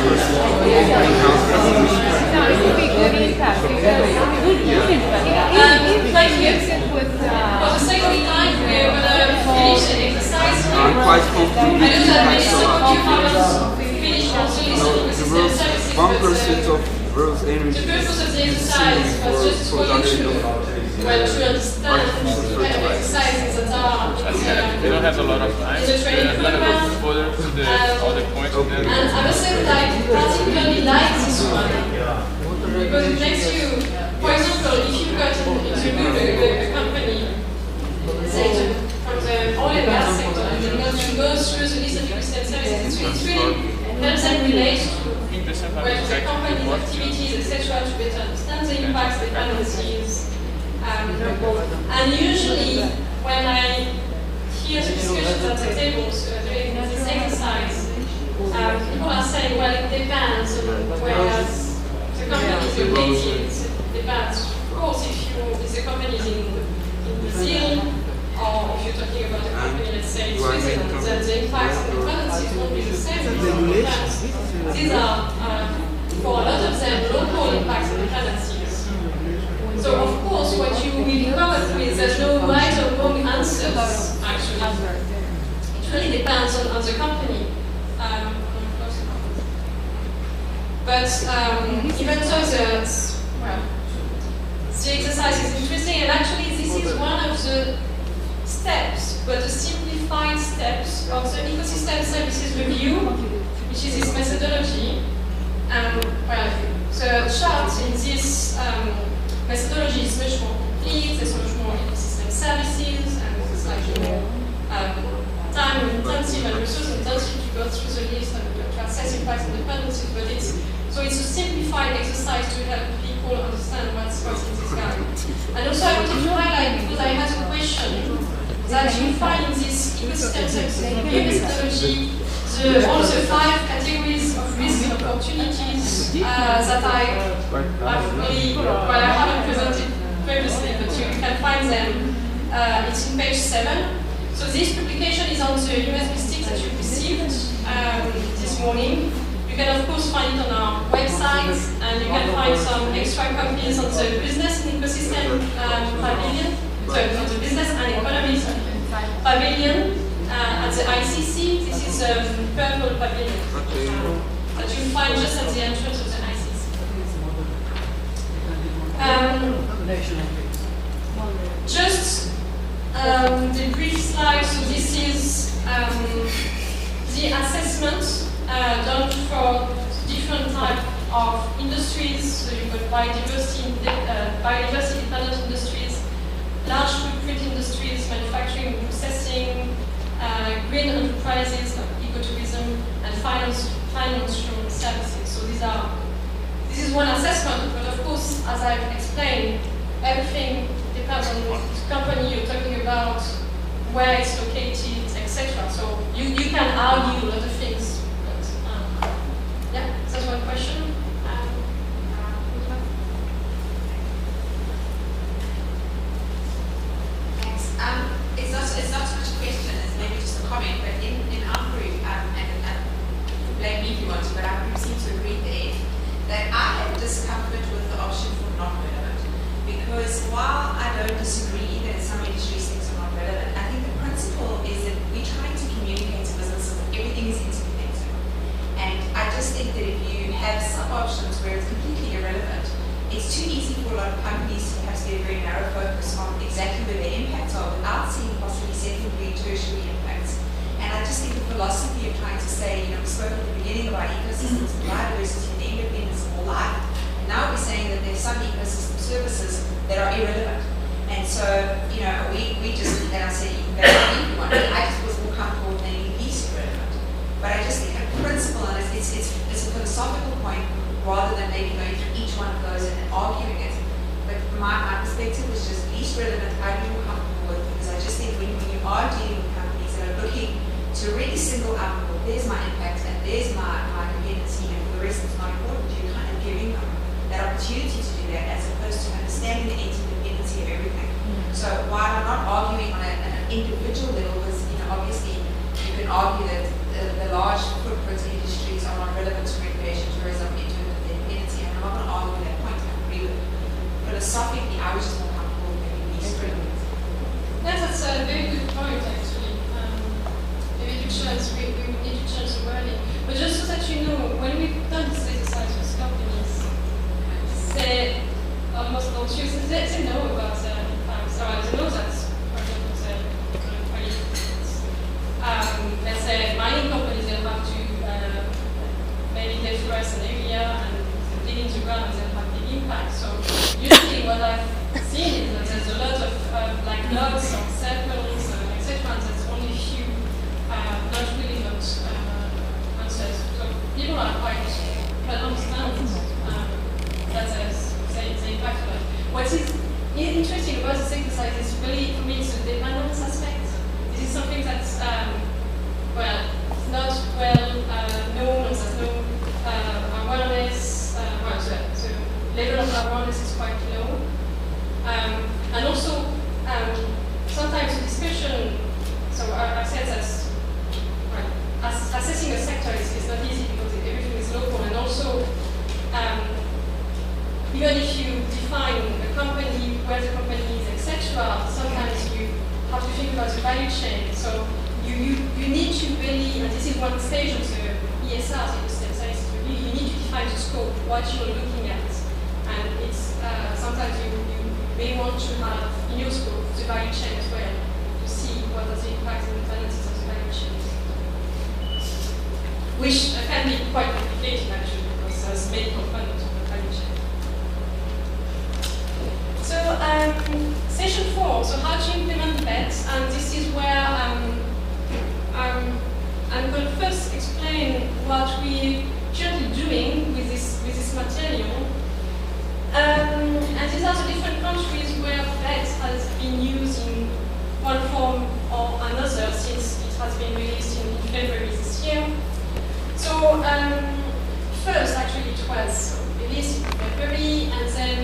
versus opening houses. Thank you. For the sake of time, we're going to finish the exercise. I'm quite confident I know that that maybe some of you haven't finished also listening to the system world's services, 1% but of world's energy the purpose of the is exercise was for just for you production to, of well, to understand the kind of exercises that are They don't have a lot of time. in the training I'm gonna program. go further to the other points. Okay. And I must say that I particularly like this one because it makes you, for example, if you got into a company, say from the oil and gas sector, and then you go through the list of system services, it's really helps them relate to well, the company's activities, etc., to better understand the impacts, dependencies. And usually, when I hear the discussions at the tables during this exercise, people are saying, well, it depends on where the company is located. It depends. Of course, if the company is in Brazil, or if you're talking about a company, let's say in Switzerland, then the impacts and dependencies won't be the same. These are, for a lot of them, local impacts and dependencies. So, of course, what you will come up with, there's no right or wrong answers, actually. It really depends on the company. But even though the exercise is interesting, and actually this is one of the steps, but the simplified steps of the ecosystem services review, which is this methodology. The chart in this methodology is much more complete, there's much more ecosystem services, and it's like more time intensive and resource intensive to go through the list and to assess impacts and dependencies, but it's a simplified exercise to help people understand what's in this guide. And also I wanted to highlight, because I had a question, that you find in this ecosystem services review methodology all the 5 categories of risk and opportunities that I haven't presented previously, but you can find them. It's in page 7. So this publication is on the USB stick that you received this morning. You can of course find it on our website, and you can find some extra copies on the business and ecosystem pavilion, so on the business and economy pavilion at the ICC. This is a purple pavilion that you'll find just at the entrance of the ICC. Just the brief slide. So this is the assessment done for different types of industries. So you've got biodiversity dependent industries, large footprint industries, manufacturing and processing, green enterprises, ecotourism, and financial services. So this is one assessment, but of course, as I've explained, everything depends on the company you're talking about, where it's located, etc. So you can argue a lot of things, but yeah, that's one question. It's not so much a question as maybe just a comment, but in our group, and blame me if you want to, but our group seems to agree there, that I have discomfort with the option for not relevant. Because while I don't disagree that in some industries things are not relevant, I think the principle is that we're trying to communicate to businesses that everything is interconnected. And I just think that if you have some options where it's completely irrelevant, it's too easy for a lot of companies to perhaps get a very narrow focus on exactly where their impacts are without seeing possibly secondary, tertiary impacts. And I just think the philosophy of trying to say, we spoke at the beginning about ecosystems and biodiversity and the independence of all life. And now we're saying that there's some ecosystem services that are irrelevant. And so, we just, and I said you can go if you want, I just was more comfortable with naming least relevant. But I just think a principle, and it's a philosophical point, rather than maybe going through each one of those and arguing it. But my perspective was just least relevant, I'd be more comfortable with, because I just think when you are dealing with companies that are looking to really single out, well, there's my impact and there's my dependency, and for the rest it's not important, you're kind of giving them that opportunity to do that as opposed to understanding the interdependency of everything. So while I'm not arguing on an individual level, because obviously you can argue that the large footprint industries are not relevant to recreation press an area and digging the ground and then have big impact. So usually what I've seen is that there's a lot of like logs or circles, etc., and there's only a few not really not answers. So people are quite understand that there's the impact of it. What is interesting about this exercise is really, for me, it's the dependence aspect. This is something that's well, not well known, or there's no awareness. Well, so level of awareness is quite low. And also, sometimes the discussion, so I've said that well, assessing a sector is not easy because everything is local, and also, even if you define a company, where the company is, etc., sometimes you have to think about the value chain. So you need to really, and this is one stage of the ESR, you need to define the scope, what you're looking at. And it's sometimes you may want to have in your scope the value chain as well, to see what are the impacts and dependencies of the value chain. Which can be quite complicated actually, because there's many components of the value chain. So session 4, so how to implement bets, and this is where I'm going to first explain what we're currently doing with this material. And these are the different countries where bets has been used in one form or another since it has been released in February this year. So first actually it was released in February, and then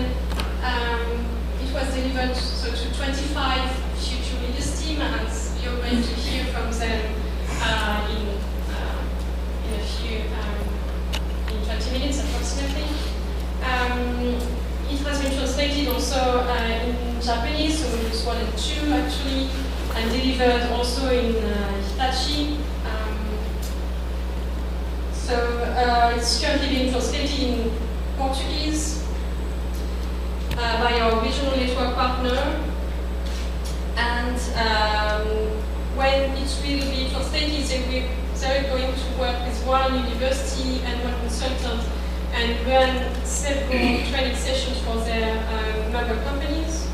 it was delivered to 25 future leaders team, and you're going to hear from them in a few, in 20 minutes approximately. It has been translated also in Japanese, so it's 1 and 2 actually, and delivered also in Hitachi. It's currently being translated in Portuguese by our regional network partner. And when it will be translated, they're going to work with one university and one consultant and run several training sessions for their member companies.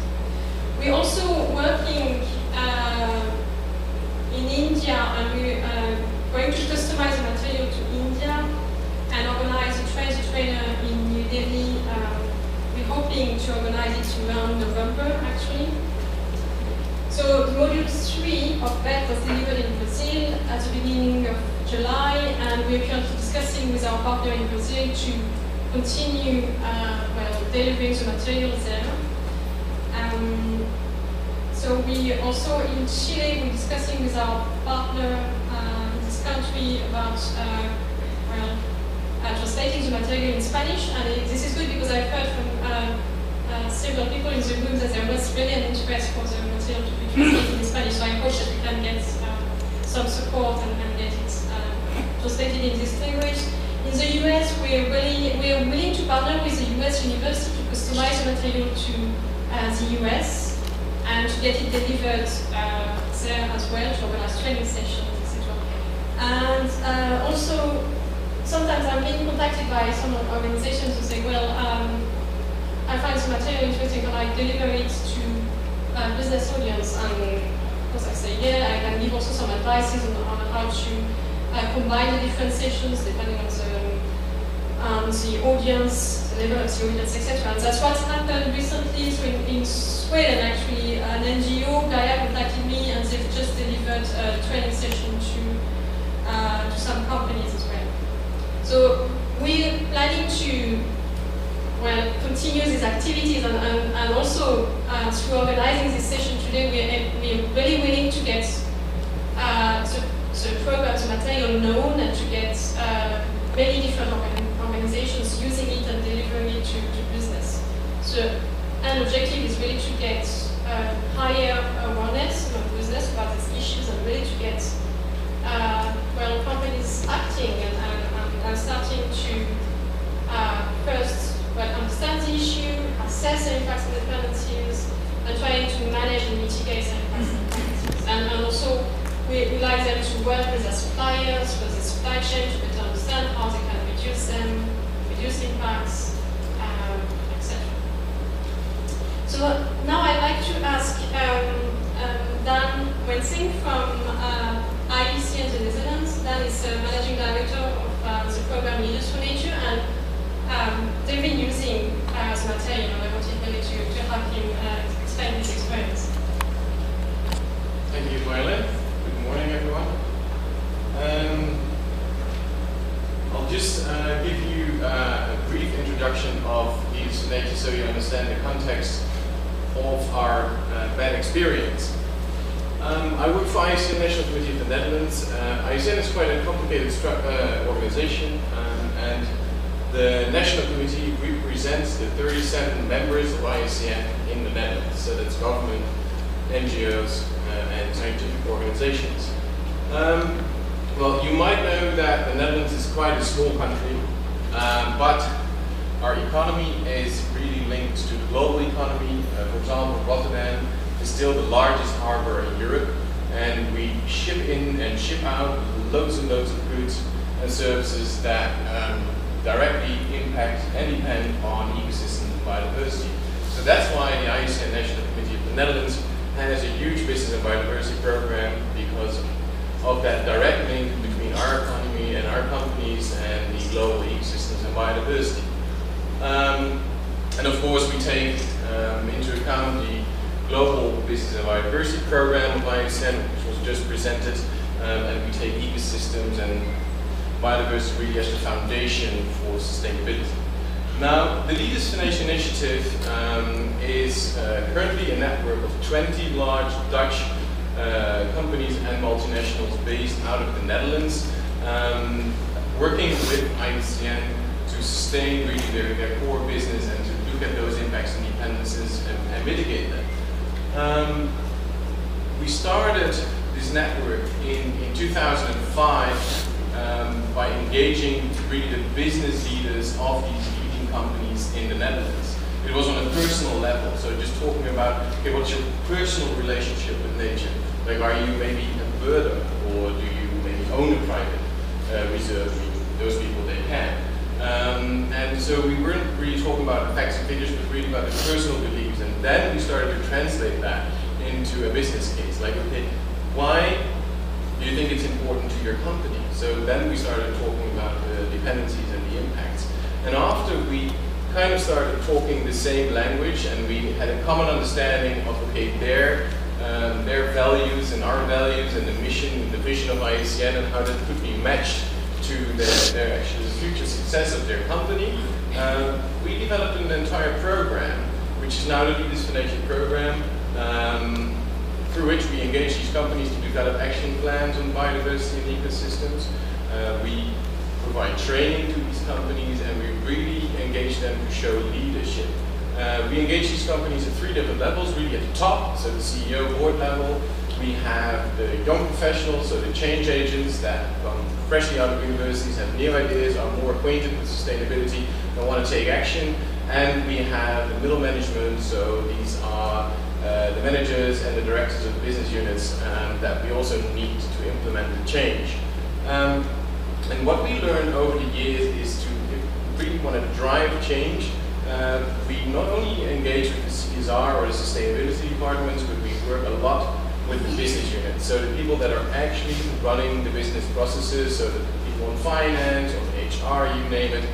We're also working in India, and we're going to customize the material to India and organize a trainer in New Delhi. We're hoping to organize it around November, actually. So module 3 of BET was delivered in Brazil at the beginning of July, and we're currently discussing with our partner in Brazil to continue delivering the material there. So we also in Chile, we're discussing with our partner in this country about translating the material in Spanish, and this is good because I've heard from several people in the room that there was really an interest for the material to be translated in Spanish, so I hope that we can get some support and get it translated in this language. In the US, we're willing to partner with the US university to customize the material to the US and to get it delivered there as well, to organize training sessions, etc. And also, sometimes I'm being contacted by some organizations who say, well, I find this material interesting, can I deliver it to business audience? And of course I say, yeah, I can give also some advices on how to combine the different sessions depending on the audience, the level of the audience, etc. And that's what's happened recently. So in Sweden, actually, an NGO, Gaia, contacted me, and they've just delivered a training session to some companies as well. So we're planning to continue these activities, and also through organizing this session today, we're really willing to get the program, the material known, and to get many different organizations using it and delivering it to business. So an objective is really to get higher awareness among business about these issues, and really to get companies acting and starting to first understand the issue, assess the impacts and dependencies, and trying to manage and mitigate the impacts and dependencies. And also, we like them to work with their suppliers, with the supply chain, to better understand how they can reduce them, impacts, etc. So now I'd like to ask Dan Wensing from IEC in the Netherlands. Dan is Managing Director of the program Leaders for Nature, and they've been using as material, and I wanted really to have him explain his experience. Thank you, Marlene. Good morning, everyone. I'll just give you a brief introduction of Leaders for Nature so you understand the context of our bad experience. I work for IUCN National Committee of the Netherlands. IUCN is quite a complicated organization, and the National Committee represents the 37 members of IUCN in the Netherlands. So that's government, NGOs, and scientific organizations. Well, you might know that the Netherlands is quite a small country, but our economy is really linked to the global economy. For example, Rotterdam is still the largest harbor in Europe, and we ship in and ship out loads and loads of goods and services that directly impact and depend on ecosystem and biodiversity. So that's why the IUCN National Committee of the Netherlands has a huge business and biodiversity program, because of that direct link between our economy and our companies and the global ecosystems and biodiversity. And of course we take into account the global business and biodiversity program of IUCN, which was just presented, and we take ecosystems and biodiversity really as the foundation for sustainability. Now, the Leaders for Nature initiative is currently a network of 20 large Dutch companies and multinationals based out of the Netherlands, working with IUCN to sustain really their core business and to look at those impacts and dependencies and mitigate them. We started this network in 2005 by engaging really the business leaders of these leading companies in the Netherlands. It was on a personal level, so just talking about, okay, what's your personal relationship with nature? Like, are you maybe a birder, or do you maybe own a private reserve? Those people, they can. And so we weren't really talking about facts and figures, but really about the personal beliefs. And then we started to translate that into a business case. Like, okay, why do you think it's important to your company? So then we started talking about the dependencies and the impacts. And after we kind of started talking the same language, and we had a common understanding of, okay, their values and our values and the mission and the vision of IUCN and how that could be matched to their actually the future success of their company, we developed an entire program, which is now the Leaders for Nature program, through which we engage these companies to develop action plans on biodiversity and ecosystems. We provide training to these companies, and we really engage them to show leadership. We engage these companies at 3 different levels, really at the top, so the CEO board level. We have the young professionals, so the change agents that come freshly out of universities, have new ideas, are more acquainted with sustainability, and want to take action. And we have the middle management, so these are the managers and the directors of business units that we also need to implement the change. And what we learned over the years is to, if we really want to drive change, we not only engage with the CSR or the sustainability departments, but we work a lot with the business units. So the people that are actually running the business processes, so the people in finance or HR, you name it,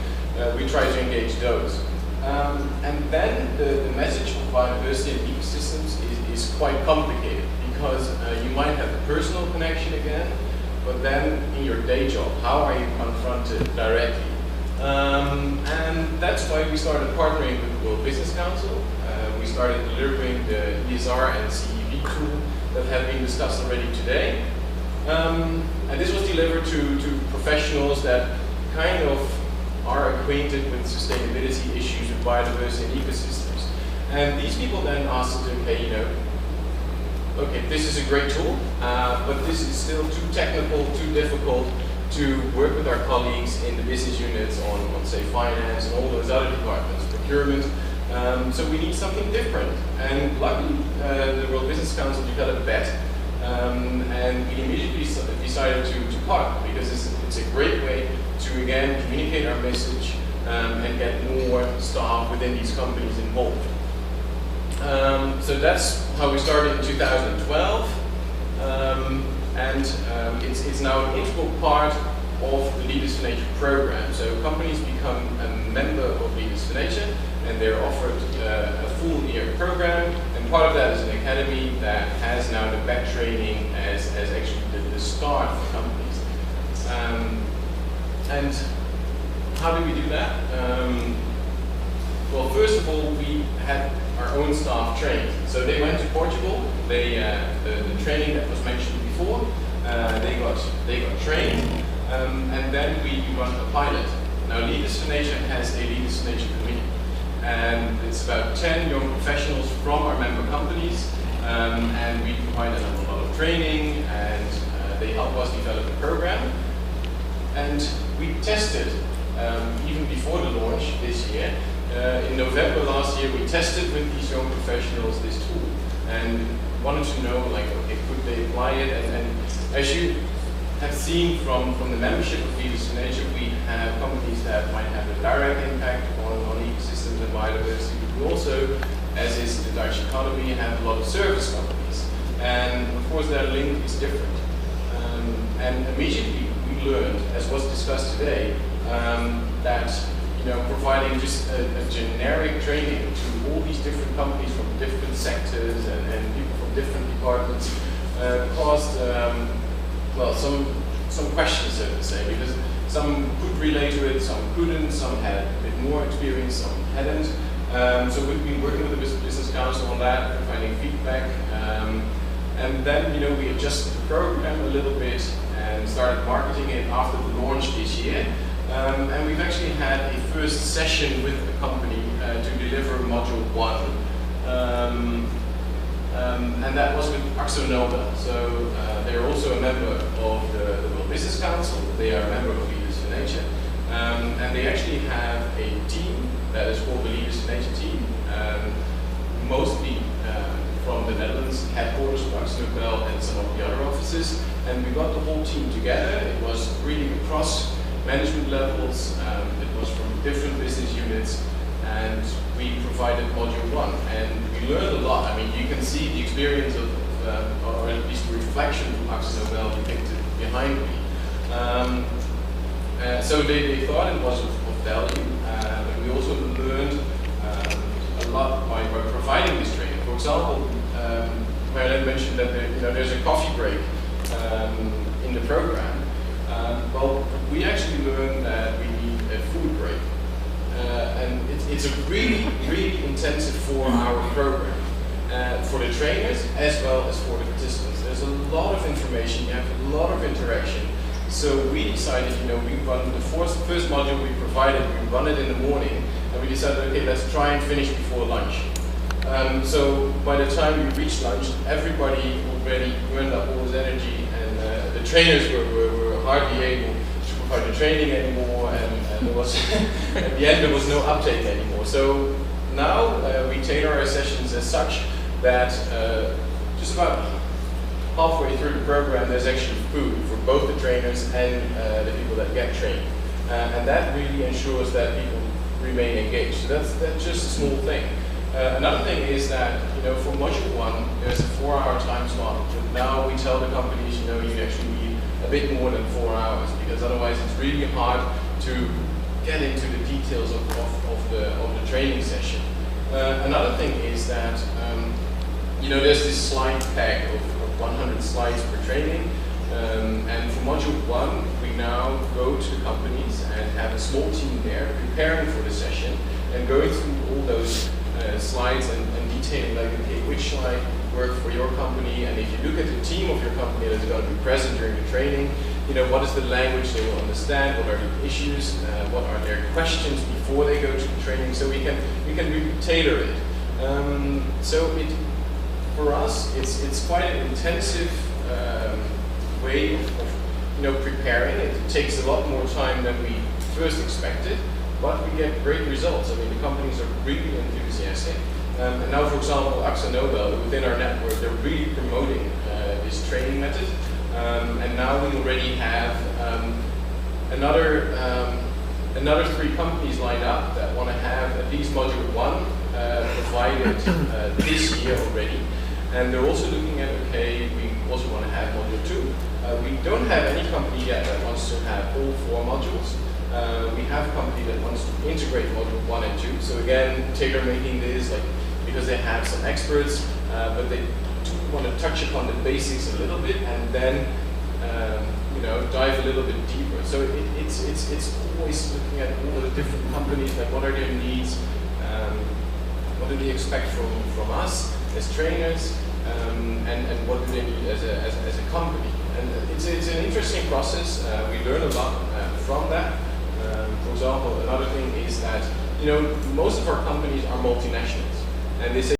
we try to engage those. And then the message of biodiversity and ecosystems is quite complicated, because you might have a personal connection again, but then in your day job, how are you confronted directly? And that's why we started partnering with the World Business Council. We started delivering the ESR and CEV tool that have been discussed already today. And this was delivered to professionals that kind of are acquainted with sustainability issues, with biodiversity and ecosystems. And these people then asked us, okay, okay, this is a great tool, but this is still too technical, too difficult to work with our colleagues in the business units on say, finance and all those other departments, procurement. So we need something different. And luckily, the World Business Council developed BET, and we immediately decided to partner, because it's a great way to, again, communicate our message, and get more staff within these companies involved. So that's how we started in 2012, and it's now an integral part of the Leaders for Nature program. So companies become a member of Leaders for Nature, and they're offered a full year program, and part of that is an academy that has now the back training as actually the start for companies. And how do we do that? Well, first of all, we had our own staff trained. So they went to Portugal. They the training that was mentioned before. They got trained, and then we run a pilot. Now, Leaders for Nature has a Leaders for Nature committee, and it's about 10 young professionals from our member companies, and we provide them a lot of training, and they help us develop the program. And we tested, even before the launch this year, in November last year, we tested with these young professionals this tool and wanted to know, like, okay, could they apply it? And as you have seen from the membership of Leaders for Nature, we have companies that might have a direct impact on ecosystems and biodiversity. But we also, as is the Dutch economy, have a lot of service companies. And of course, their link is different. And immediately we learned, as was discussed today, that providing just a generic training to all these different companies from different sectors and people from different departments caused well, some questions, so to say, because some could relate to it, some couldn't, some had a bit more experience, some hadn't. So we've been working with the Business Council on that, providing feedback, and then we adjusted the program a little bit and started marketing it after the launch this year. And we've actually had a first session with the company to deliver Module 1. And that was with AkzoNobel. So they're also a member of the World Business Council. They are a member of Leaders for Nature. And they actually have a team that is called the Leaders for Nature team, mostly from the Netherlands, headquarters of AkzoNobel and some of the other offices. And we got the whole team together. It was really across management levels. It was from different business units. And we provided Module 1, and we learned a lot. I mean, you can see the experience of, or at least the reflection from AkzoNobel depicted behind me. So they thought it was of value, and we also learned a lot by providing this training. For example, Marjolein mentioned that there's a coffee break in the program. Well, we actually learned that we need a food break. And it's a really, really intensive 4-hour program for the trainers as well as for the participants. There's a lot of information, you have a lot of interaction. So we decided, we run the first module we provided, we run it in the morning, and we decided, okay, let's try and finish before lunch. So by the time we reached lunch, everybody already burned up all his energy, and the trainers were hardly able to provide the training anymore, and there was at the end there was no uptake anymore. So now we tailor our sessions as such that just about halfway through the program there's actually food for both the trainers and the people that get trained, and that really ensures that people remain engaged. So that's just a small thing. Another thing is that for Module 1 there's a 4-hour time slot, but now we tell the companies you actually need a bit more than 4 hours, because otherwise it's really hard to get into the details of the training session. Another thing is that there's this slide pack of 100 slides per training, and for Module 1 we now go to the companies and have a small team there preparing for the session and going through all those slides and detailing, like, okay, which slide worked for your company, and if you look at the team of your company that's going to be present during the training, what is the language they will understand, what are the issues, what are their questions before they go to the training, so we can really tailor it. So for us, it's quite an intensive way of preparing. It takes a lot more time than we first expected, but we get great results. I mean, the companies are really enthusiastic. And now, for example, AkzoNobel, within our network, they're really promoting this training method. And now we already have another another 3 companies lined up that want to have at least module 1 provided this year already. And they're also looking at, okay, we also want to have module 2. We don't have any company yet that wants to have all 4 modules. We have a company that wants to integrate module 1 and 2. So again, tailor-making this, like, because they have some experts, but they do want to touch upon the basics a little bit and then you know, dive a little bit deeper. So it's always looking at all the different companies, like what are their needs, what do they expect from us as trainers, and what do they need as a company. And it's an interesting process. We learn a lot from that. For example, another thing is that, you know, most of our companies are multinationals, and they say